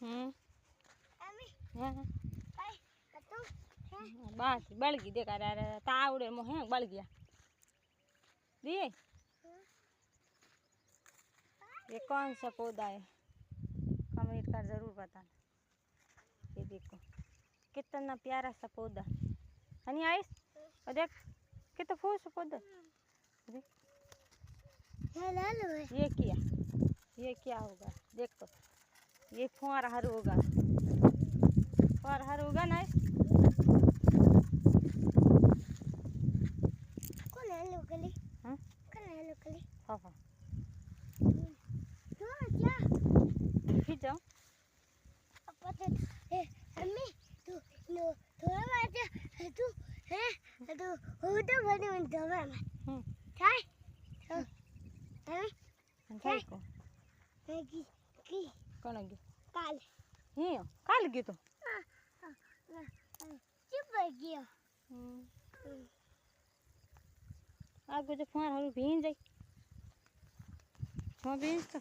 हाँ बात बड़गी देखा रहा तावड़े मोह बड़ गया दिए। ये कौन सा पौधा है कमेंट कर जरूर बताना। ये देखो कितना प्यारा सा पौधा है नहीं आइस। और देख कितना फूल सा पौधा देख। ये क्या होगा देख तो ये फुहार हर होगा फुहार हर होगा ना। कौन है लोकली हाँ कौन है लोकली हाँ हाँ क्या फिर जाओ पता है अम्मी तू नो थोड़ा बात तू है तू हो तो बने में दवा में काय तो काय को की कौन है काल ही काल गयो तो चुप गयो आगे जो फुहार हर भीन जाए हाँ भीन तो